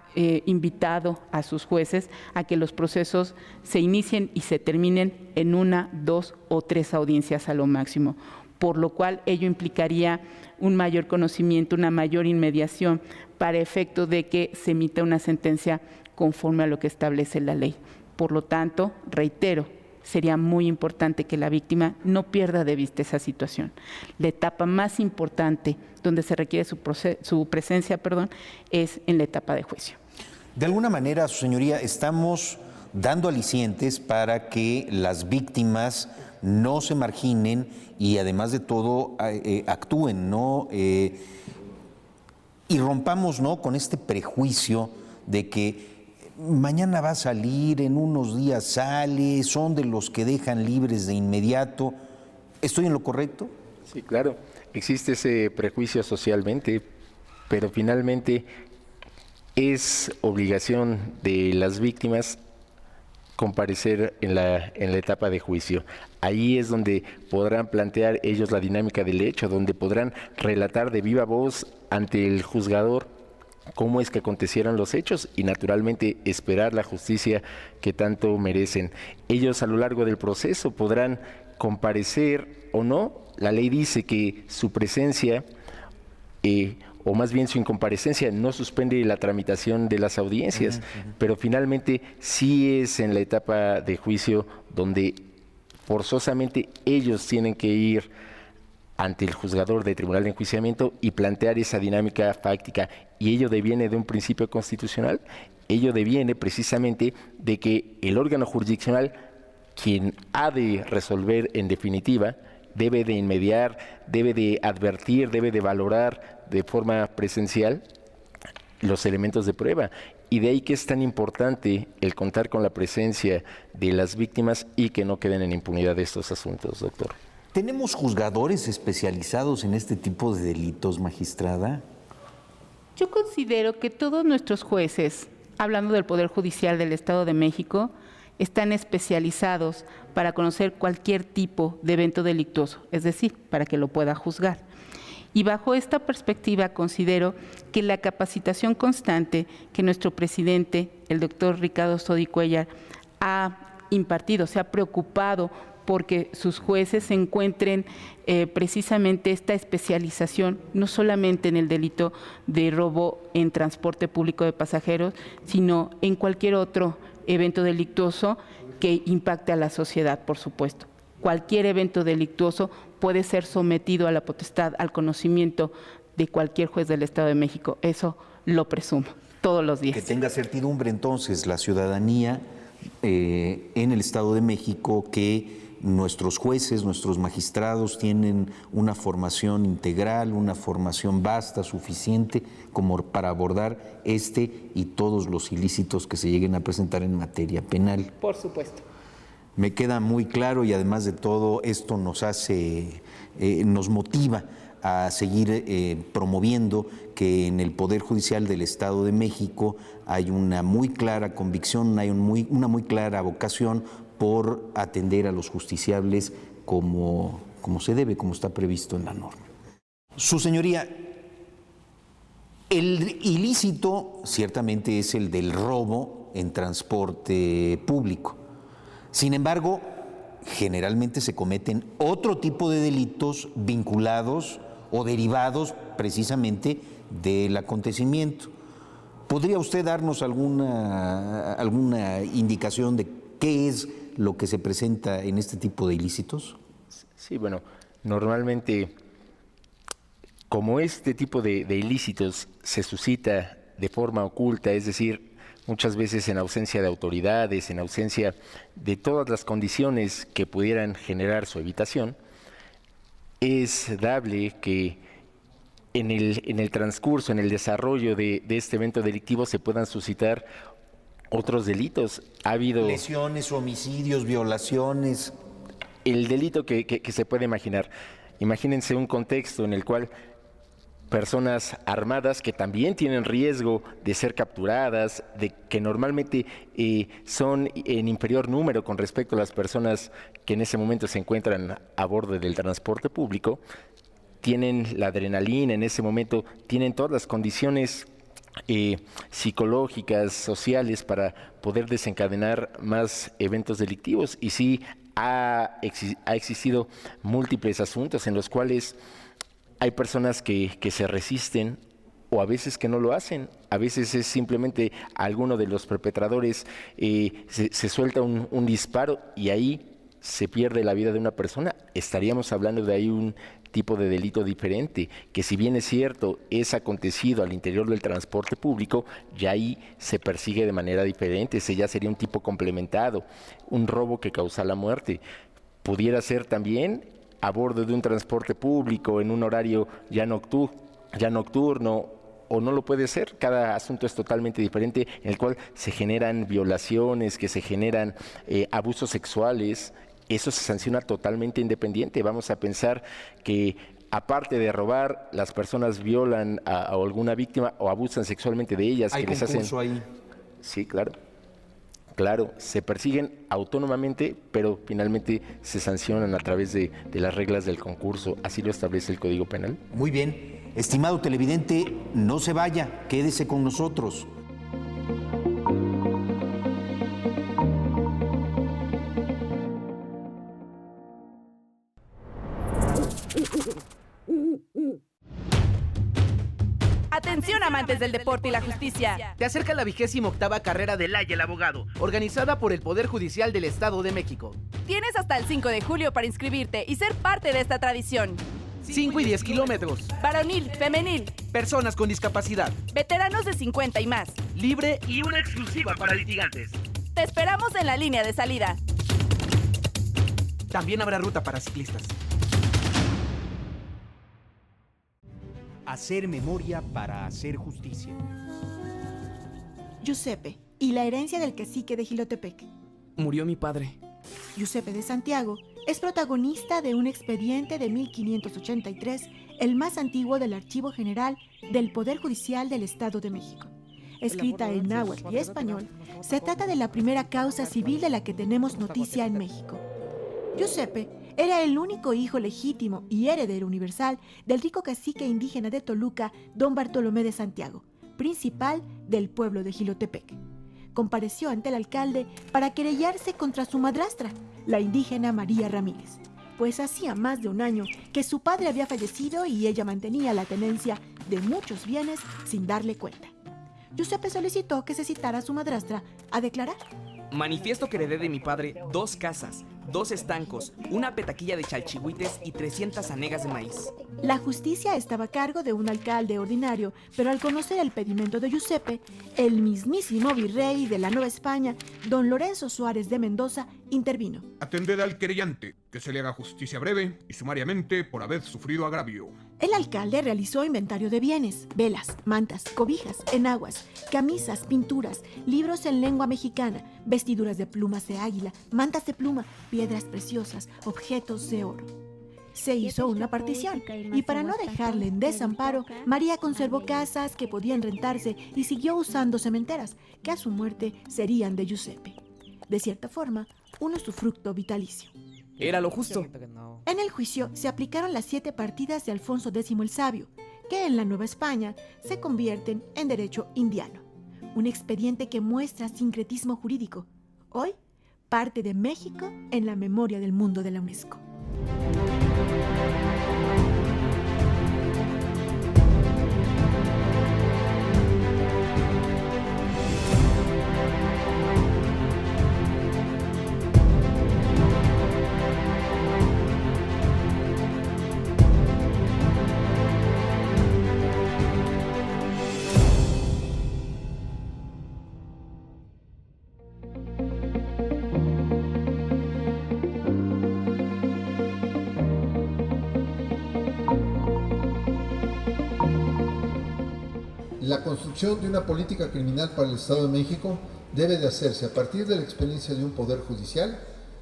invitado a sus jueces a que los procesos se inicien y se terminen en 1, 2 o 3 audiencias a lo máximo, por lo cual ello implicaría un mayor conocimiento, una mayor inmediación para efecto de que se emita una sentencia conforme a lo que establece la ley. Por lo tanto, reitero, sería muy importante que la víctima no pierda de vista esa situación. La etapa más importante donde se requiere su presencia, es en la etapa de juicio. De alguna manera, su señoría, estamos dando alicientes para que las víctimas no se marginen y además de todo actúen, ¿no? Y rompamos, ¿no?, con este prejuicio de que mañana va a salir, en unos días sale, son de los que dejan libres de inmediato. ¿Estoy en lo correcto? Sí, claro. Existe ese prejuicio socialmente, pero finalmente es obligación de las víctimas comparecer en la etapa de juicio. Ahí es donde podrán plantear ellos la dinámica del hecho, donde podrán relatar de viva voz ante el juzgador cómo es que acontecieron los hechos y naturalmente esperar la justicia que tanto merecen. Ellos a lo largo del proceso podrán comparecer o no. La ley dice que su presencia o más bien su incomparecencia no suspende la tramitación de las audiencias, pero finalmente sí es en la etapa de juicio donde forzosamente ellos tienen que ir ante el juzgador de tribunal de enjuiciamiento y plantear esa dinámica fáctica. Y ello deviene de un principio constitucional, ello deviene precisamente de que el órgano jurisdiccional, quien ha de resolver en definitiva, debe de inmediar, debe de advertir, debe de valorar de forma presencial los elementos de prueba. Y de ahí que es tan importante el contar con la presencia de las víctimas y que no queden en impunidad estos asuntos, doctor. ¿Tenemos juzgadores especializados en este tipo de delitos, magistrada? Yo considero que todos nuestros jueces, hablando del Poder Judicial del Estado de México, están especializados para conocer cualquier tipo de evento delictuoso, es decir, para que lo pueda juzgar. Y bajo esta perspectiva considero que la capacitación constante que nuestro presidente, el doctor Ricardo Sodi Cuéllar, ha impartido, se ha preocupado porque sus jueces se encuentren precisamente esta especialización, no solamente en el delito de robo en transporte público de pasajeros, sino en cualquier otro evento delictuoso que impacte a la sociedad, por supuesto. Cualquier evento delictuoso puede ser sometido a la potestad, al conocimiento de cualquier juez del Estado de México. Eso lo presumo todos los días. Que tenga certidumbre entonces la ciudadanía en el Estado de México que nuestros jueces, nuestros magistrados tienen una formación integral, una formación vasta, suficiente como para abordar este y todos los ilícitos que se lleguen a presentar en materia penal. Por supuesto. Me queda muy claro y además de todo esto nos motiva a seguir promoviendo que en el Poder Judicial del Estado de México hay una muy clara convicción, hay una muy clara vocación por atender a los justiciables como se debe, como está previsto en la norma. Su señoría, el ilícito ciertamente es el del robo en transporte público. Sin embargo, generalmente se cometen otro tipo de delitos vinculados o derivados precisamente del acontecimiento. ¿Podría usted darnos alguna indicación de qué es lo que se presenta en este tipo de ilícitos? Sí, bueno, normalmente como este tipo de ilícitos se suscita de forma oculta, es decir, muchas veces en ausencia de autoridades, en ausencia de todas las condiciones que pudieran generar su evitación, es dable que en el transcurso, en el desarrollo de este evento delictivo se puedan suscitar otros delitos. Ha habido lesiones, homicidios, violaciones. El delito que se puede imaginar. Imagínense un contexto en el cual personas armadas que también tienen riesgo de ser capturadas, de que normalmente son en inferior número con respecto a las personas que en ese momento se encuentran a bordo del transporte público, tienen la adrenalina en ese momento, tienen todas las condiciones psicológicas, sociales para poder desencadenar más eventos delictivos. Y sí, ha existido múltiples asuntos en los cuales hay personas que se resisten o a veces que no lo hacen. A veces es simplemente alguno de los perpetradores se suelta un disparo y ahí se pierde la vida de una persona. Estaríamos hablando de ahí un tipo de delito diferente, que si bien es cierto, es acontecido al interior del transporte público, ya ahí se persigue de manera diferente. Ese ya sería un tipo complementado, un robo que causa la muerte. Pudiera ser también a bordo de un transporte público en un horario ya nocturno, o no lo puede ser. Cada asunto es totalmente diferente, en el cual se generan violaciones, que se generan abusos sexuales. Eso se sanciona totalmente independiente. Vamos a pensar que aparte de robar, las personas violan a alguna víctima o abusan sexualmente de ellas. ¿Hay concurso ahí? Sí, claro. Claro, se persiguen autónomamente, pero finalmente se sancionan a través de las reglas del concurso. Así lo establece el Código Penal. Muy bien. Estimado televidente, no se vaya, quédese con nosotros. Atención, amantes del deporte y la justicia. Te acerca la 28ª carrera de Laya el Abogado, organizada por el Poder Judicial del Estado de México. Tienes hasta el 5 de julio para inscribirte y ser parte de esta tradición. 5 y 10 kilómetros. Varonil, femenil. Personas con discapacidad. Veteranos de 50 y más. Libre y una exclusiva para litigantes. Te esperamos en la línea de salida. También habrá ruta para ciclistas. Hacer memoria para hacer justicia. Giuseppe y la herencia del cacique de Jilotepec. Murió mi padre. Giuseppe de Santiago es protagonista de un expediente de 1583, el más antiguo del Archivo General del Poder Judicial del Estado de México. Escrita en náhuatl y español, se trata de la primera causa civil de la que tenemos noticia en México. Giuseppe era el único hijo legítimo y heredero universal del rico cacique indígena de Toluca, don Bartolomé de Santiago, principal del pueblo de Jilotepec. Compareció ante el alcalde para querellarse contra su madrastra, la indígena María Ramírez, pues hacía más de un año que su padre había fallecido y ella mantenía la tenencia de muchos bienes sin darle cuenta. Giuseppe solicitó que se citara a su madrastra a declarar. Manifiesto que heredé de mi padre 2 casas, 2 estancos, una petaquilla de chalchihuites y 300 hanegas de maíz. La justicia estaba a cargo de un alcalde ordinario, pero al conocer el pedimento de Giuseppe, el mismísimo virrey de la Nueva España, don Lorenzo Suárez de Mendoza, intervino. Atended al querellante, que se le haga justicia breve y sumariamente por haber sufrido agravio. El alcalde realizó inventario de bienes, velas, mantas, cobijas, enaguas, camisas, pinturas, libros en lengua mexicana, vestiduras de plumas de águila, mantas de pluma, piedras preciosas, objetos de oro. Se hizo una partición y para no dejarle en desamparo, María conservó casas que podían rentarse y siguió usando cementeras que a su muerte serían de Giuseppe. De cierta forma, un usufructo vitalicio. Era lo justo. En el juicio se aplicaron las 7 partidas de Alfonso X el Sabio, que en la Nueva España se convierten en derecho indiano. Un expediente que muestra sincretismo jurídico. Hoy, parte de México en la memoria del mundo de la UNESCO. La construcción de una política criminal para el Estado de México debe de hacerse a partir de la experiencia de un poder judicial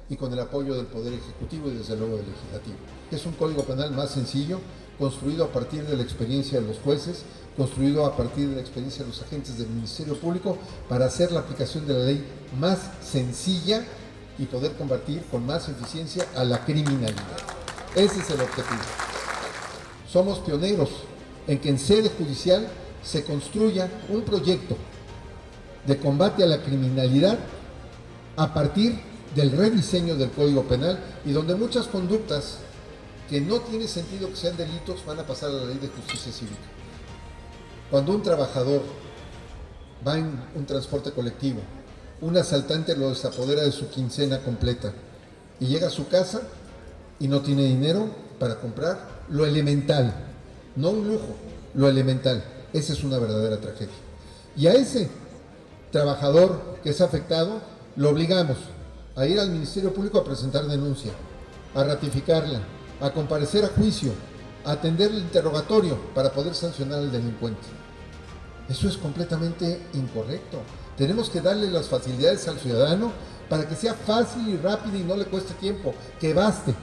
y con el apoyo del Poder Ejecutivo y desde luego del Legislativo. Es un código penal más sencillo, construido a partir de la experiencia de los jueces, construido a partir de la experiencia de los agentes del Ministerio Público para hacer la aplicación de la ley más sencilla y poder combatir con más eficiencia a la criminalidad. Ese es el objetivo. Somos pioneros en que en sede judicial se construya un proyecto de combate a la criminalidad a partir del rediseño del Código Penal y donde muchas conductas que no tiene sentido que sean delitos van a pasar a la Ley de Justicia Cívica. Cuando un trabajador va en un transporte colectivo, un asaltante lo desapodera de su quincena completa y llega a su casa y no tiene dinero para comprar lo elemental, no un lujo, lo elemental. Esa es una verdadera tragedia. Y a ese trabajador que es afectado, lo obligamos a ir al Ministerio Público a presentar denuncia, a ratificarla, a comparecer a juicio, a atender el interrogatorio para poder sancionar al delincuente. Eso es completamente incorrecto. Tenemos que darle las facilidades al ciudadano para que sea fácil y rápido y no le cueste tiempo, que baste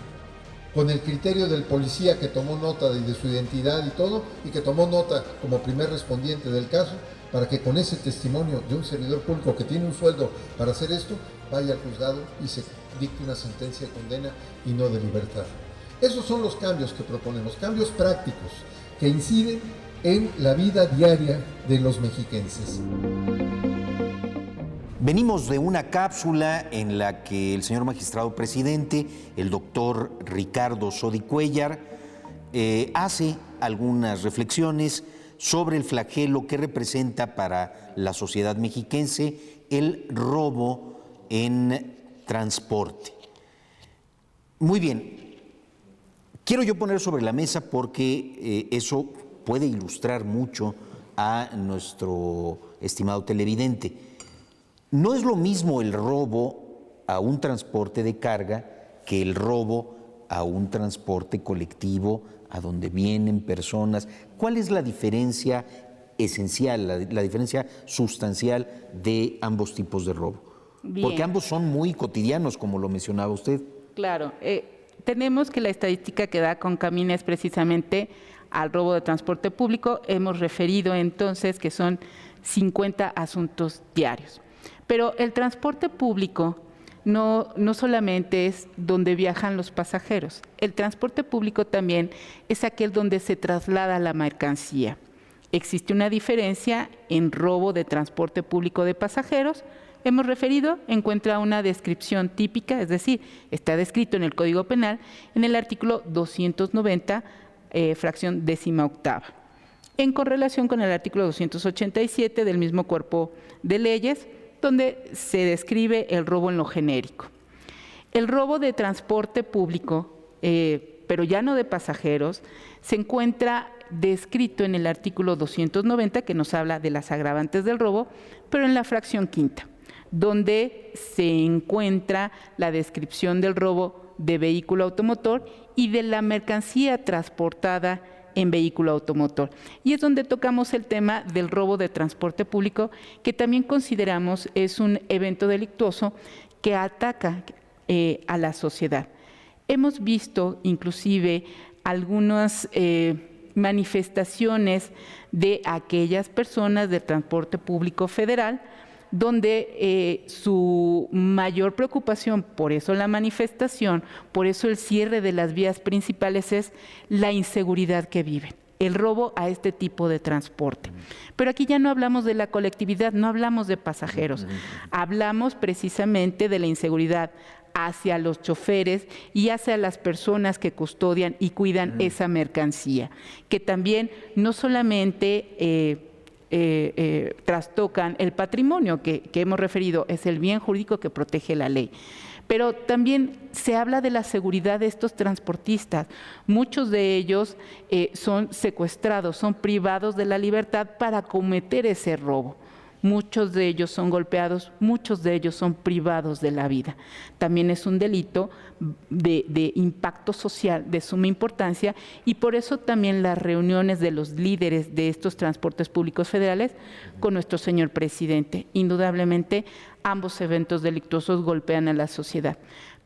con el criterio del policía que tomó nota de su identidad y todo, y que tomó nota como primer respondiente del caso, para que con ese testimonio de un servidor público que tiene un sueldo para hacer esto, vaya al juzgado y se dicte una sentencia de condena y no de libertad. Esos son los cambios que proponemos, cambios prácticos que inciden en la vida diaria de los mexiquenses. Venimos de una cápsula en la que el señor magistrado presidente, el doctor Ricardo Sodi Cuéllar, hace algunas reflexiones sobre el flagelo que representa para la sociedad mexiquense el robo en transporte. Muy bien, quiero yo poner sobre la mesa porque eso puede ilustrar mucho a nuestro estimado televidente. No es lo mismo el robo a un transporte de carga que el robo a un transporte colectivo a donde vienen personas. ¿Cuál es la diferencia esencial, la diferencia sustancial de ambos tipos de robo? Bien. Porque ambos son muy cotidianos, como lo mencionaba usted. Claro, tenemos que la estadística que da Concamina es precisamente al robo de transporte público. Hemos referido entonces que son 50 asuntos diarios. Pero el transporte público no solamente es donde viajan los pasajeros, el transporte público también es aquel donde se traslada la mercancía. Existe una diferencia en robo de transporte público de pasajeros. Hemos referido, encuentra una descripción típica, es decir, está descrito en el Código Penal en el artículo 290, fracción 18ª. En correlación con el artículo 287 del mismo cuerpo de leyes, donde se describe el robo en lo genérico. El robo de transporte público, pero ya no de pasajeros, se encuentra descrito en el artículo 290, que nos habla de las agravantes del robo, pero en la fracción 5ª, donde se encuentra la descripción del robo de vehículo automotor y de la mercancía transportada en vehículo automotor. Y es donde tocamos el tema del robo de transporte público, que también consideramos es un evento delictuoso que ataca a la sociedad. Hemos visto inclusive algunas manifestaciones de aquellas personas del transporte público federal donde su mayor preocupación, por eso la manifestación, por eso el cierre de las vías principales, es la inseguridad que viven, el robo a este tipo de transporte. Pero aquí ya no hablamos de la colectividad, no hablamos de pasajeros, hablamos precisamente de la inseguridad hacia los choferes y hacia las personas que custodian y cuidan esa mercancía, que también no solamente trastocan el patrimonio que hemos referido, es el bien jurídico que protege la ley. Pero también se habla de la seguridad de estos transportistas. Muchos de ellos son secuestrados, son privados de la libertad para cometer ese robo. Muchos de ellos son golpeados, muchos de ellos son privados de la vida. También es un delito de impacto social de suma importancia y por eso también las reuniones de los líderes de estos transportes públicos federales con nuestro señor presidente. Indudablemente, ambos eventos delictuosos golpean a la sociedad.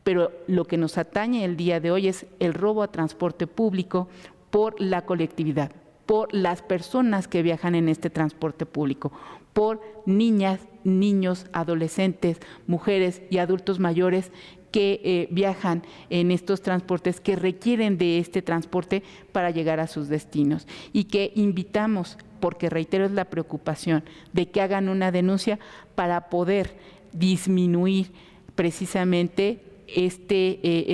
Pero lo que nos atañe el día de hoy es el robo a transporte público por la colectividad, por las personas que viajan en este transporte público, por niñas, niños, adolescentes, mujeres y adultos mayores que viajan en estos transportes, que requieren de este transporte para llegar a sus destinos y que invitamos, porque reitero es la preocupación, de que hagan una denuncia para poder disminuir precisamente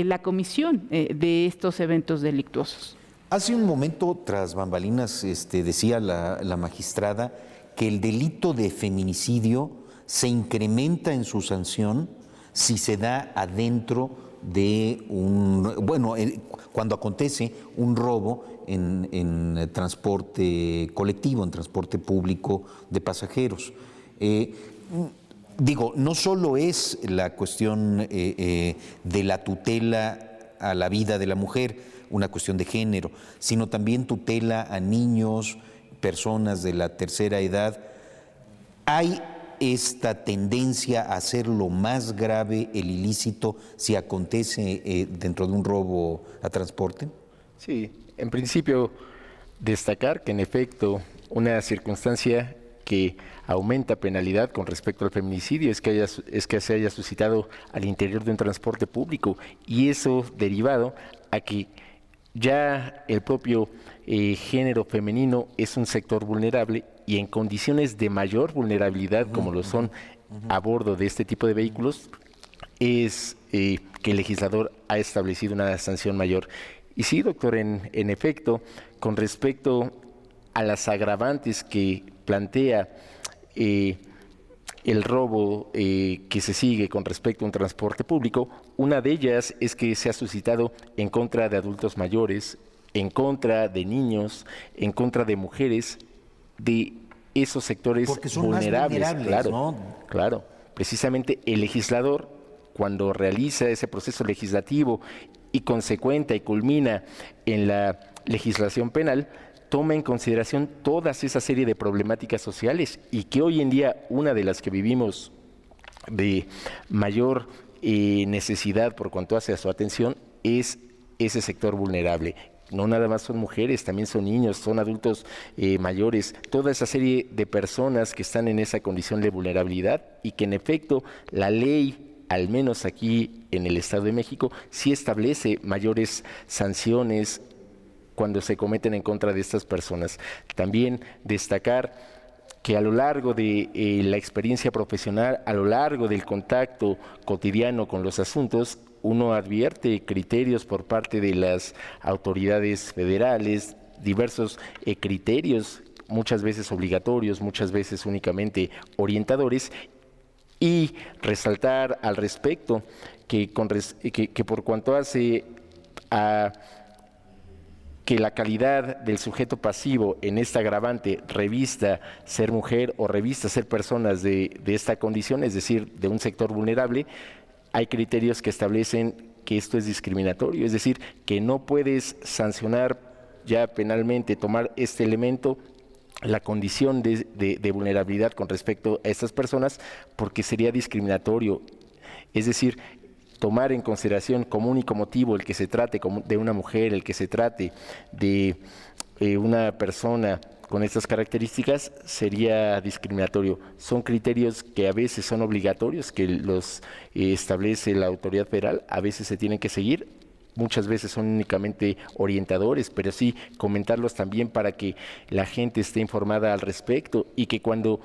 la comisión de estos eventos delictuosos. Hace un momento, tras bambalinas, decía la magistrada que el delito de feminicidio se incrementa en su sanción si se da adentro de cuando acontece un robo en transporte colectivo, en transporte público de pasajeros. No solo es la cuestión de la tutela a la vida de la mujer, una cuestión de género, sino también tutela a niños, personas de la tercera edad. Hay esta tendencia a hacerlo más grave el ilícito si acontece dentro de un robo a transporte. Sí, en principio destacar que en efecto una circunstancia que aumenta penalidad con respecto al feminicidio es que se haya suscitado al interior de un transporte público, y eso derivado a que ya el propio género femenino es un sector vulnerable y en condiciones de mayor vulnerabilidad como lo son a bordo de este tipo de vehículos, es que el legislador ha establecido una sanción mayor. Y sí, doctor, en efecto, con respecto a las agravantes que plantea el robo que se sigue con respecto a un transporte público, una de ellas es que se ha suscitado en contra de adultos mayores, en contra de niños, en contra de mujeres, de esos sectores vulnerables. Claro, ¿no? Claro. Precisamente el legislador, cuando realiza ese proceso legislativo y consecuenta y culmina en la legislación penal, toma en consideración toda esa serie de problemáticas sociales, y que hoy en día una de las que vivimos de mayor necesidad por cuanto hace a su atención es ese sector vulnerable. No nada más son mujeres, también son niños, son adultos mayores, toda esa serie de personas que están en esa condición de vulnerabilidad, y que en efecto la ley, al menos aquí en el Estado de México, sí establece mayores sanciones cuando se cometen en contra de estas personas. También destacar que a lo largo de la experiencia profesional, a lo largo del contacto cotidiano con los asuntos, uno advierte criterios por parte de las autoridades federales, diversos criterios, muchas veces obligatorios, muchas veces únicamente orientadores, y resaltar al respecto que por cuanto hace a que la calidad del sujeto pasivo en esta agravante revista ser mujer o revista ser personas de esta condición, es decir, de un sector vulnerable, hay criterios que establecen que esto es discriminatorio, es decir, que no puedes sancionar ya penalmente, tomar este elemento, la condición de vulnerabilidad con respecto a estas personas, porque sería discriminatorio. Es decir, tomar en consideración como único motivo el que se trate de una mujer, el que se trate de una persona con estas características sería discriminatorio. Son criterios que a veces son obligatorios, que los establece la autoridad federal, a veces se tienen que seguir, muchas veces son únicamente orientadores, pero sí comentarlos también para que la gente esté informada al respecto y que cuando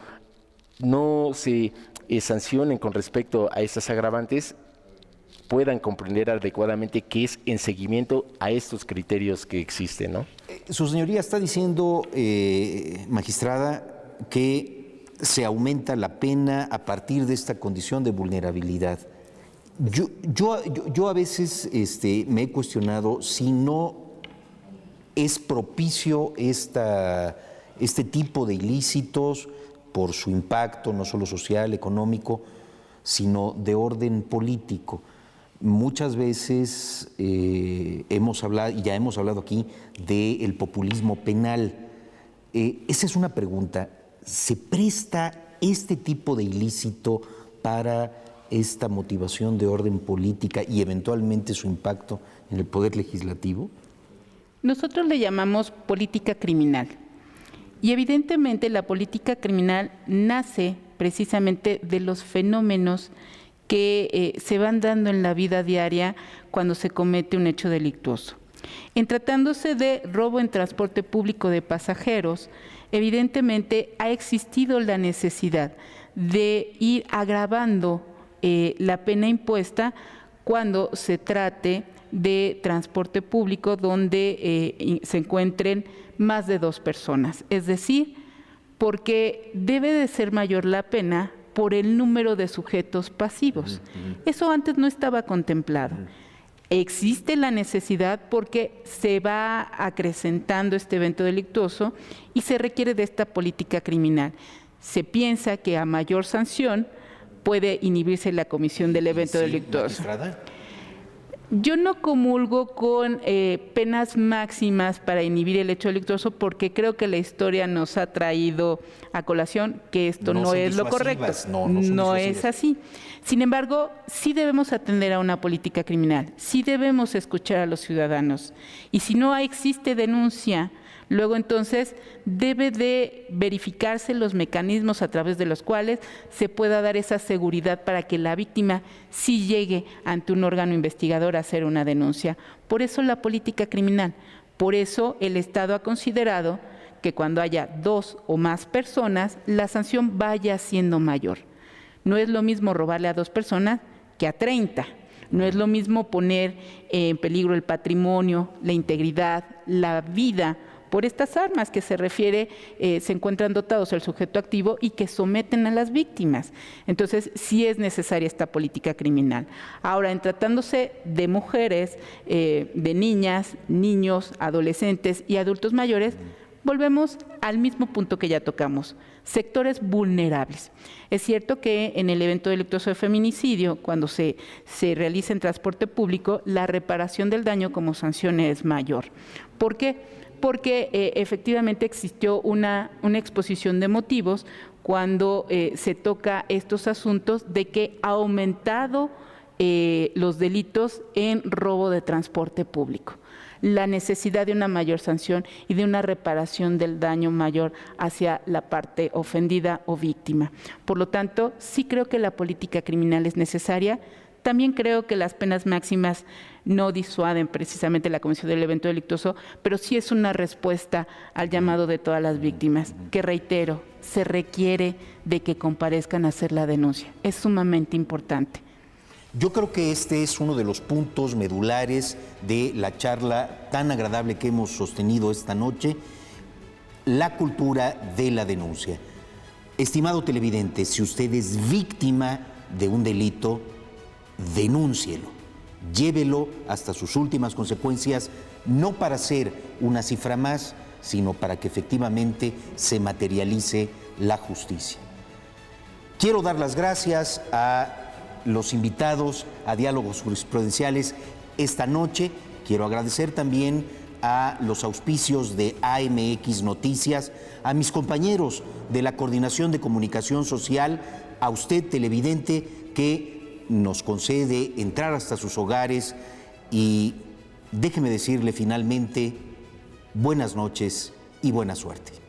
no se sancionen con respecto a estas agravantes, puedan comprender adecuadamente que es en seguimiento a estos criterios que existen, ¿no? Su señoría está diciendo, magistrada, que se aumenta la pena a partir de esta condición de vulnerabilidad. Yo a veces me he cuestionado si no es propicio este tipo de ilícitos por su impacto, no solo social, económico, sino de orden político. Muchas veces hemos hablado, y ya hemos hablado aquí, del populismo penal. Esa es una pregunta. ¿Se presta este tipo de ilícito para esta motivación de orden política y eventualmente su impacto en el poder legislativo? Nosotros le llamamos política criminal. Y evidentemente la política criminal nace precisamente de los fenómenos que se van dando en la vida diaria cuando se comete un hecho delictuoso. En tratándose de robo en transporte público de pasajeros, evidentemente ha existido la necesidad de ir agravando la pena impuesta cuando se trate de transporte público donde se encuentren más de 2 personas. Es decir, porque debe de ser mayor la pena por el número de sujetos pasivos. Eso antes no estaba contemplado. Existe la necesidad porque se va acrecentando este evento delictuoso y se requiere de esta política criminal. Se piensa que a mayor sanción puede inhibirse la comisión del evento delictuoso. Yo no comulgo con penas máximas para inhibir el hecho delictuoso porque creo que la historia nos ha traído a colación que esto no es lo correcto. No es así. Sin embargo, sí debemos atender a una política criminal, sí debemos escuchar a los ciudadanos. Y si no existe denuncia, luego entonces debe de verificarse los mecanismos a través de los cuales se pueda dar esa seguridad para que la víctima sí llegue ante un órgano investigador a hacer una denuncia. Por eso la política criminal, por eso el Estado ha considerado que cuando haya 2 o más personas, la sanción vaya siendo mayor. No es lo mismo robarle a 2 personas que a 30. No es lo mismo poner en peligro el patrimonio, la integridad, la vida, por estas armas que se refiere, se encuentran dotados el sujeto activo y que someten a las víctimas. Entonces, sí es necesaria esta política criminal. Ahora, en tratándose de mujeres, de niñas, niños, adolescentes y adultos mayores, volvemos al mismo punto que ya tocamos, sectores vulnerables. Es cierto que en el evento delictuoso de feminicidio, cuando se realiza en transporte público, la reparación del daño como sanción es mayor. ¿Por qué? Porque efectivamente existió una exposición de motivos cuando se toca estos asuntos de que ha aumentado los delitos en robo de transporte público. La necesidad de una mayor sanción y de una reparación del daño mayor hacia la parte ofendida o víctima. Por lo tanto, sí creo que la política criminal es necesaria. También creo que las penas máximas no disuaden precisamente la comisión del evento delictuoso, pero sí es una respuesta al llamado de todas las víctimas, que reitero, se requiere de que comparezcan a hacer la denuncia. Es sumamente importante. Yo creo que este es uno de los puntos medulares de la charla tan agradable que hemos sostenido esta noche, la cultura de la denuncia. Estimado televidente, si usted es víctima de un delito, denúncielo. llévelo hasta sus últimas consecuencias, no para ser una cifra más, sino para que efectivamente se materialice la justicia. Quiero dar las gracias a los invitados a Diálogos Jurisprudenciales esta noche. Quiero agradecer también a los auspicios de AMX Noticias, a mis compañeros de la Coordinación de Comunicación Social, a usted, televidente, que nos concede entrar hasta sus hogares, y déjeme decirle finalmente buenas noches y buena suerte.